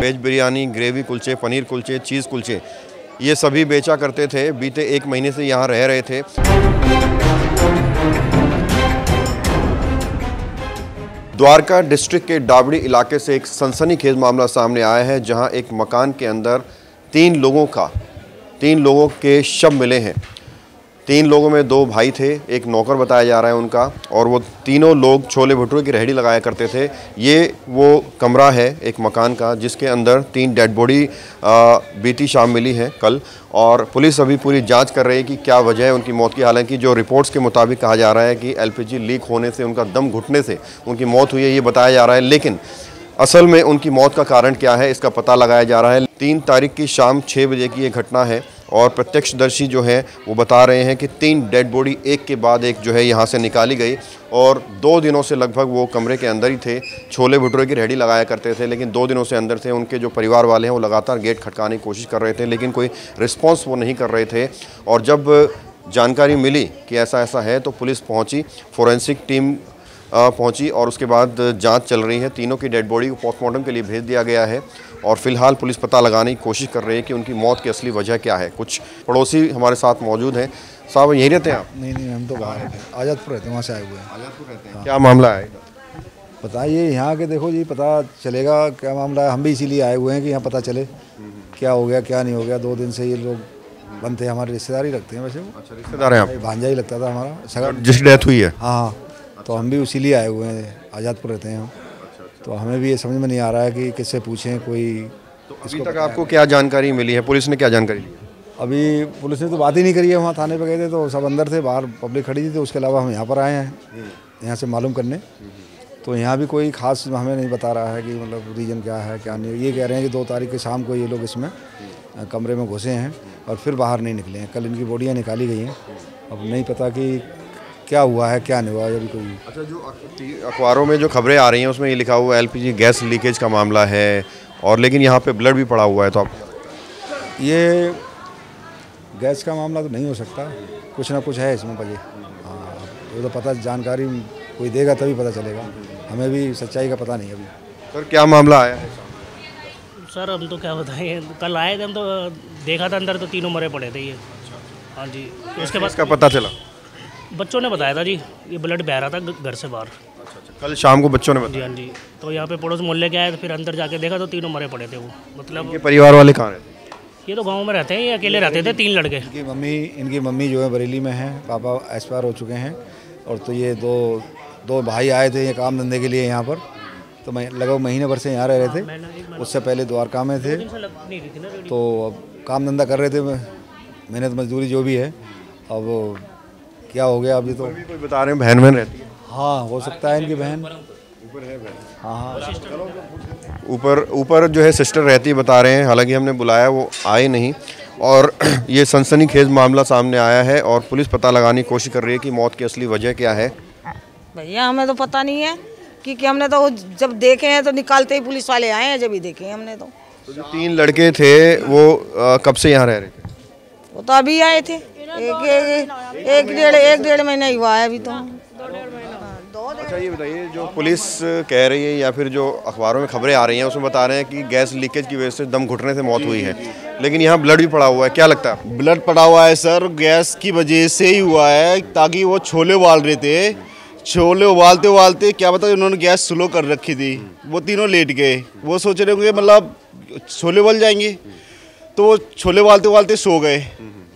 Veg biryani, gravy कुलचे, पनीर कुलचे, चीज़ कुलचे ये सभी बेचा करते थे। बीते 1 महीने से यहाँ रह रहे थे। द्वारका डिस्ट्रिक्ट के डाबड़ी इलाके से एक सनसनीखेज मामला सामने आया है, जहां एक मकान के अंदर 3 लोगों के शव मिले हैं। 3 लोगों में 2 भाई थे, एक नौकर बताया जा रहा है उनका, और वो तीनों लोग छोले भटूरे की रेहड़ी लगाया करते थे। ये वो कमरा है एक मकान का जिसके अंदर 3 डेड बॉडी बीती शाम मिली है कल, और पुलिस अभी पूरी जांच कर रही है कि क्या वजह है उनकी मौत की। हालांकि जो रिपोर्ट्स के मुताबिक कहा जा रहा है कि एलपीजी लीक होने से, उनका दम घुटने से उनकी मौत हुई है, ये बताया जा रहा है। लेकिन असल में उनकी मौत का कारण क्या है इसका पता लगाया जा रहा है। 3 तारीख की शाम 6 बजे की ये घटना है, और प्रत्यक्षदर्शी जो है वो बता रहे हैं कि 3 डेड बॉडी एक के बाद एक जो है यहाँ से निकाली गई, और 2 दिनों से लगभग वो कमरे के अंदर ही थे। छोले भटूरे की रेहड़ी लगाया करते थे, लेकिन 2 दिनों से अंदर थे। उनके जो परिवार वाले हैं वो लगातार गेट खटकाने की कोशिश कर रहे थे, लेकिन कोई रिस्पॉन्स वो नहीं कर रहे थे। और जब जानकारी मिली कि ऐसा ऐसा है तो पुलिस पहुँची, फोरेंसिक टीम पहुंची, और उसके बाद जांच चल रही है। तीनों की डेड बॉडी को पोस्टमार्टम के लिए भेज दिया गया है, और फिलहाल पुलिस पता लगाने की कोशिश कर रही है कि उनकी मौत की असली वजह क्या है। कुछ पड़ोसी हमारे साथ मौजूद हैं। साहब यहीं रहते हैं आप? नहीं, हम तो बाहर रहते हैं, आज़ादपुर रहते हैं, वहाँ से आए हुए हैं। आज़ादपुर रहते हैं। क्या मामला है? बताइए यहाँ के, देखो जी पता चलेगा क्या मामला है। हम भी इसीलिए आए हुए हैं कि यहाँ पता चले क्या हो गया क्या नहीं हो गया। 2 दिन से ये लोग बनते हैं, हमारे रिश्तेदार ही लगते हैं वैसे। अच्छा, रिश्तेदार हैं आप? भांजा ही लगता था हमारा सगा, जिस डेथ हुई है। हाँ, तो हम भी इसीलिए आए हुए हैं, आज़ादपुर रहते हैं हम। तो हमें भी ये समझ में नहीं आ रहा है कि किससे पूछें कोई। तो अभी तक आपको क्या जानकारी मिली है? पुलिस ने क्या जानकारी ली? अभी पुलिस ने तो बात ही नहीं करी है। वहाँ थाने पे गए थे तो सब अंदर थे, बाहर पब्लिक खड़ी थी। तो उसके अलावा हम यहाँ पर आए हैं यहाँ से मालूम करने। तो यहाँ भी कोई खास हमें नहीं बता रहा है कि मतलब रीज़न क्या है क्या नहीं। ये कह रहे हैं कि 2 तारीख की शाम को ये लोग इसमें कमरे में घुसे हैं और फिर बाहर नहीं निकले हैं। कल इनकी बॉडियाँ निकाली गई हैं। अब नहीं पता कि क्या हुआ है क्या नहीं हुआ अभी कोई। अच्छा, जो अखबारों में जो खबरें आ रही हैं उसमें ये लिखा हुआ है एलपीजी गैस लीकेज का मामला है, और लेकिन यहाँ पे ब्लड भी पड़ा हुआ है। तो आप ये गैस का मामला तो नहीं हो सकता, कुछ ना कुछ है इसमें वजह। हाँ, वो तो पता जानकारी कोई देगा तभी पता चलेगा। हमें भी सच्चाई का पता नहीं अभी। सर क्या मामला आया है? सर हम तो क्या बताएं, कल आए थे हम तो देखा था अंदर तो तीनों मरे पड़े थे ये। हाँ जी, उसके बाद इसका पता चला? बच्चों ने बताया था जी, ये ब्लड बह रहा था घर से बाहर। अच्छा, कल शाम को बच्चों ने जी बताया? हाँ जी, तो यहाँ पे पड़ोस मोहल्ले के आए तो फिर अंदर जाके देखा तो तीनों मरे पड़े थे वो। मतलब इनके परिवार वाले कहाँ रहते? ये तो गाँव में रहते हैं, ये अकेले रहते थे 3 लड़के। इनकी मम्मी जो है बरेली में है, पापा एक्सपायर हो चुके हैं। और तो ये दो भाई आए थे ये काम धंधे के लिए यहाँ पर। तो मैं लगभग महीने भर से यहाँ रह रहे थे। उससे पहले द्वारका में थे, तो अब काम धंधा कर रहे थे, मेहनत मजदूरी जो भी है। अब क्या हो गया अभी तो कोई बता रहे हैं बहन रहती है। हाँ, हो सकता है इनकी बहन ऊपर है बहन। हाँ, ऊपर जो है सिस्टर रहती है बता रहे हैं। हालांकि हमने बुलाया वो आए नहीं, और ये सनसनीखेज मामला सामने आया है, और पुलिस पता लगाने की कोशिश कर रही है कि मौत की असली वजह क्या है। भैया हमें तो पता नहीं है, क्योंकि हमने तो जब देखे हैं तो निकालते ही पुलिस वाले आए हैं, जब ही देखे हैं हमने तो। जो 3 लड़के थे वो कब से यहाँ रह रहे थे? वो तो अभी आए थे, एक डेढ़ महीना ही हुआ है अभी तो। अच्छा, ये बताइए, जो पुलिस कह रही है या फिर जो अखबारों में खबरें आ रही हैं उसमें बता रहे हैं कि गैस लीकेज की वजह से दम घुटने से मौत हुई है, लेकिन यहाँ ब्लड भी पड़ा हुआ है। क्या लगता है? ब्लड पड़ा हुआ है सर, गैस की वजह से ही हुआ है। ताकि वो छोले उबाल रहे थे, छोले उबालते उबालते क्या पता उन्होंने गैस स्लो कर रखी थी। वो तीनों लेट गए, वो सोच रहे होंगे मतलब छोले उबल जाएंगे, तो वो छोले उबालते उबालते सो गए।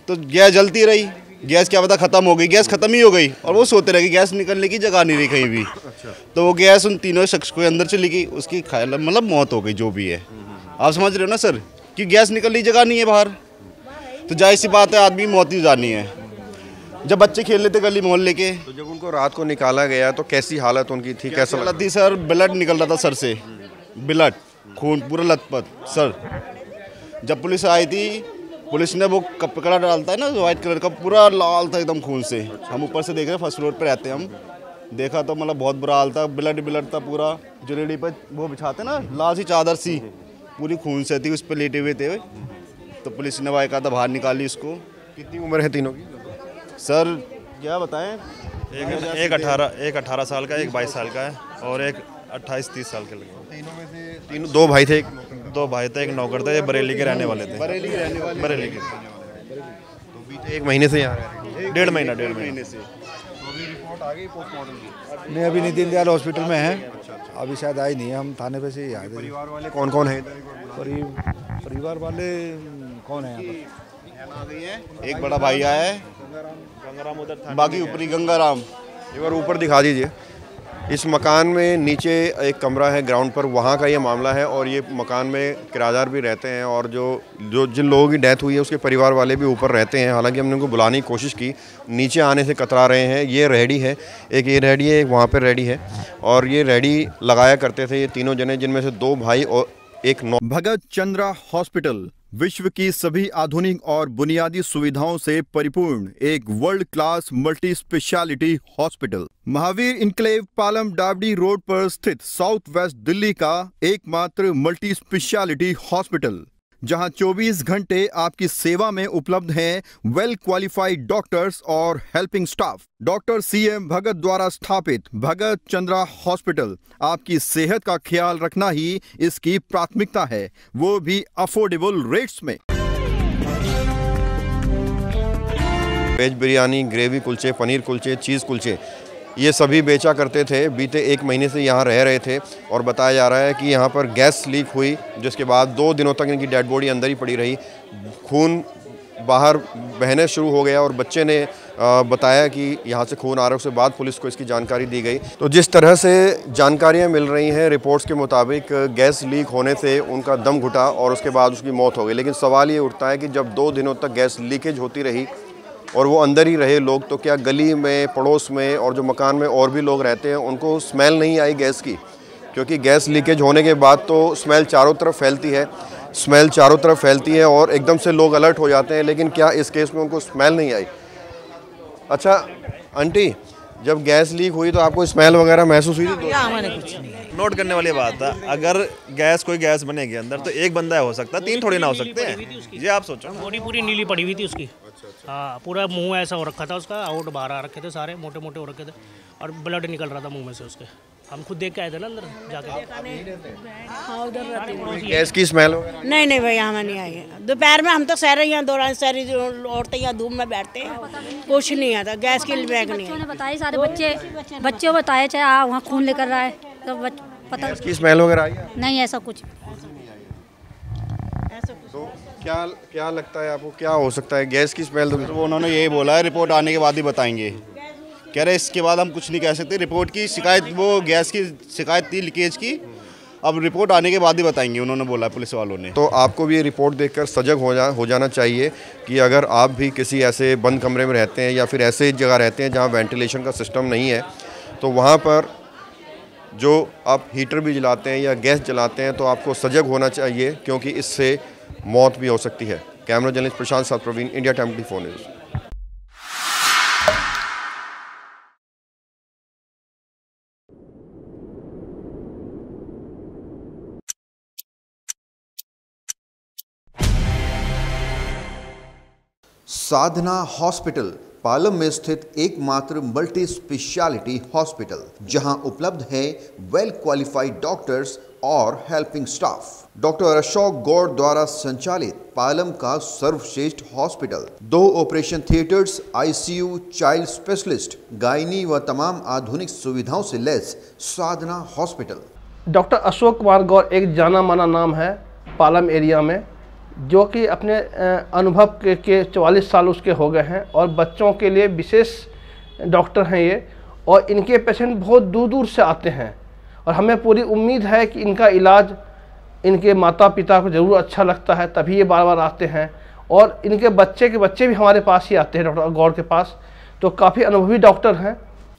तो गैस जलती रही, गैस क्या पता ख़त्म हो गई, गैस ख़त्म ही हो गई, और वो सोते रहे कि गैस निकलने की जगह नहीं रही कहीं भी। तो वो गैस उन तीनों शख्स को अंदर चली गई, उसकी मतलब मौत हो गई जो भी है। आप समझ रहे हो ना सर, कि गैस निकलने की जगह नहीं है बाहर, तो जाहिर सी बात है आदमी मौत ही जानी है। जब बच्चे खेल रहे थे गली मोहल्ले के, तो जब उनको रात को निकाला गया तो कैसी हालत उनकी थी? कैसा हालत थी सर? ब्लड निकल रहा था सर से, ब्लड खून पूरा लथपथ सर। जब पुलिस आई थी, पुलिस ने वो कपड़ा डालता है ना वाइट कलर का, पूरा लाल था एकदम खून से। हम ऊपर से देख रहे हैं, फर्स्ट फ्लोर पे रहते हैं हम, देखा तो मतलब बहुत बुरा हाल था। ब्लड था पूरा, जो रेडी पर वो बिछाते ना लाल सी चादर सी, पूरी खून से थी, उस पर लेटे हुए थे। तो पुलिस ने बाइक आता बाहर निकाली उसको। कितनी उम्र है तीनों की सर? क्या बताएं, एक 18 साल का, एक 22 साल का है, और एक 28-30 साल के लगे। तीनों में से 2 भाई थे, दो भाई थे, एक नौकर थे, ये बरेली के रहने वाले थे। बरेली के रहने वाले, बरेली के। तो बीते 1 महीने से यहाँ रह रहे हैं। डेढ़ महीने से। तो अभी रिपोर्ट आ गई पोस्टमार्टम की? नहीं, अभी नितिन दयाल हॉस्पिटल में है, अभी शायद आई नहीं है, हम थाने पे से ही आए थे। परिवार वाले कौन कौन है? परिवार वाले कौन है यहाँ पर? एक बड़ा भाई आया है, गंगाराम उधर था, बाकी ऊपरी गंगाराम। एक बार ऊपर दिखा दीजिए। इस मकान में नीचे एक कमरा है ग्राउंड पर, वहाँ का ये मामला है। और ये मकान में किराएदार भी रहते हैं और जो जिन लोगों की डेथ हुई है उसके परिवार वाले भी ऊपर रहते हैं। हालांकि हमने उनको बुलाने की कोशिश की, नीचे आने से कतरा रहे हैं। ये रेहड़ी है, एक ये रेहड़ी है, एक वहाँ पर रेहड़ी है। और ये रेहड़ी लगाया करते थे ये तीनों जने, जिनमें से 2 भाई और एक भगत चंद्रा हॉस्पिटल विश्व की सभी आधुनिक और बुनियादी सुविधाओं से परिपूर्ण एक world class multi speciality hospital, Mahavir enclave Palam डावडी रोड पर स्थित साउथ वेस्ट दिल्ली का एकमात्र मल्टी स्पेशलिटी हॉस्पिटल, जहां 24 घंटे आपकी सेवा में उपलब्ध हैं वेल क्वालिफाइड डॉक्टर्स और हेल्पिंग स्टाफ। डॉक्टर CM भगत द्वारा स्थापित भगत चंद्रा हॉस्पिटल आपकी सेहत का ख्याल रखना ही इसकी प्राथमिकता है, वो भी अफोर्डेबल रेट्स में। वेज बिरयानी, ग्रेवी कुलचे, पनीर कुलचे, चीज़ कुलचे, ये सभी बेचा करते थे। बीते 1 महीने से यहाँ रह रहे थे और बताया जा रहा है कि यहाँ पर गैस लीक हुई, जिसके बाद 2 दिनों तक इनकी डेड बॉडी अंदर ही पड़ी रही। खून बाहर बहने शुरू हो गया और बच्चे ने बताया कि यहाँ से खून आ रहा है। उसके बाद पुलिस को इसकी जानकारी दी गई। तो जिस तरह से जानकारियाँ मिल रही हैं रिपोर्ट्स के मुताबिक, गैस लीक होने से उनका दम घुटा और उसके बाद उसकी मौत हो गई। लेकिन सवाल ये उठता है कि जब 2 दिनों तक गैस लीकेज होती रही और वो अंदर ही रहे लोग, तो क्या गली में, पड़ोस में और जो मकान में और भी लोग रहते हैं उनको स्मेल नहीं आई गैस की? क्योंकि गैस लीकेज होने के बाद तो स्मेल चारों तरफ फैलती है, स्मेल चारों तरफ फैलती है और एकदम से लोग अलर्ट हो जाते हैं। लेकिन क्या इस केस में उनको स्मेल नहीं आई? अच्छा आंटी, जब गैस लीक हुई तो आपको स्मेल वगैरह महसूस हुई थी? हमारे कुछ नहीं। नोट करने वाली बात है, अगर कोई गैस बनेगी अंदर तो एक बंदा हो सकता है, 3 थोड़ी ना हो सकते हैं। ये आप सोचो। बॉडी पूरी नीली पड़ी हुई थी उसकी। हाँ, पूरा मुंह ऐसा हो रखा था उसका, आउट बाहर आ रखे थे, सारे मोटे मोटे हो रखे थे और ब्लड निकल रहा था मुंह में से उसके। हम खुद देख के आए थे ना अंदर जाके। हाँ, उधर रहते हैं। गैस की स्मेल? नहीं भैया, हमें नहीं आई है। दोपहर में हम तो शहर यहाँ दौरान शहरी औरतें यहाँ धूप में बैठते हैं, कुछ नहीं आता। गैस की बैग नहीं है। बताए सारे बच्चे बताए, चाहे वहाँ खून लेकर रहा है तो पता। गैस की स्मेल वगैरह आई? नहीं, ऐसा कुछ। तो क्या लगता है आपको, क्या हो सकता है? गैस की स्मेल तो उन्होंने यही बोला है रिपोर्ट आने के बाद ही बताएंगे। कह रहे इसके बाद हम कुछ नहीं कह सकते। रिपोर्ट की शिकायत, वो गैस की शिकायत थी लीकेज की, अब रिपोर्ट आने के बाद ही बताएंगे, उन्होंने बोला पुलिस वालों ने। तो आपको भी ये रिपोर्ट देखकर सजग हो जाना चाहिए कि अगर आप भी किसी ऐसे बंद कमरे में रहते हैं या फिर ऐसे जगह रहते हैं जहाँ वेंटिलेशन का सिस्टम नहीं है, तो वहाँ पर जो आप हीटर भी जलाते हैं या गैस जलाते हैं तो आपको सजग होना चाहिए, क्योंकि इससे मौत भी हो सकती है। कैमरा जर्नलिस्ट प्रशांत साथ Praveen, India time 24 news. Sadhana hospital Palam में स्थित एकमात्र मल्टी स्पेशलिटी हॉस्पिटल, जहां उपलब्ध है वेल क्वालिफाइड डॉक्टर्स और helping staff. Doctor Ashok Gaur द्वारा संचालित पालम का सर्वश्रेष्ठ hospital, 2 operation theatres, ICU, child specialist, gynae व तमाम आधुनिक सुविधाओं से लैस साधना हॉस्पिटल। डॉक्टर अशोक कुमार गौड़ एक जाना माना नाम है पालम एरिया में, जो कि अपने अनुभव के 44 साल उसके हो गए हैं और बच्चों के लिए विशेष डॉक्टर हैं ये, और इनके पेशेंट बहुत दूर दूर से आते हैं और हमें पूरी उम्मीद है कि इनका इलाज इनके माता पिता को ज़रूर अच्छा लगता है, तभी ये बार बार आते हैं। और इनके बच्चे के बच्चे भी हमारे पास ही आते हैं डॉक्टर गौड़ के पास, तो काफ़ी अनुभवी डॉक्टर हैं।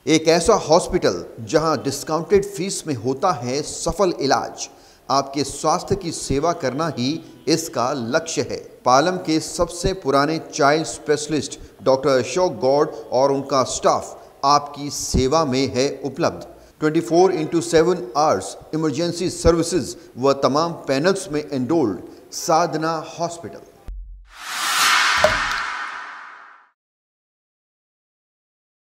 एक ऐसा हॉस्पिटल जहां डिस्काउंटेड फीस में होता है सफल इलाज। आपके स्वास्थ्य की सेवा करना ही इसका लक्ष्य है। पालम के सबसे पुराने child specialist doctor Ashok Gaur और उनका स्टाफ आपकी सेवा में है उपलब्ध। 24/7 आवर्स इमरजेंसी सर्विसेज व तमाम पैनल्स में एनरोल्ड साधना हॉस्पिटल।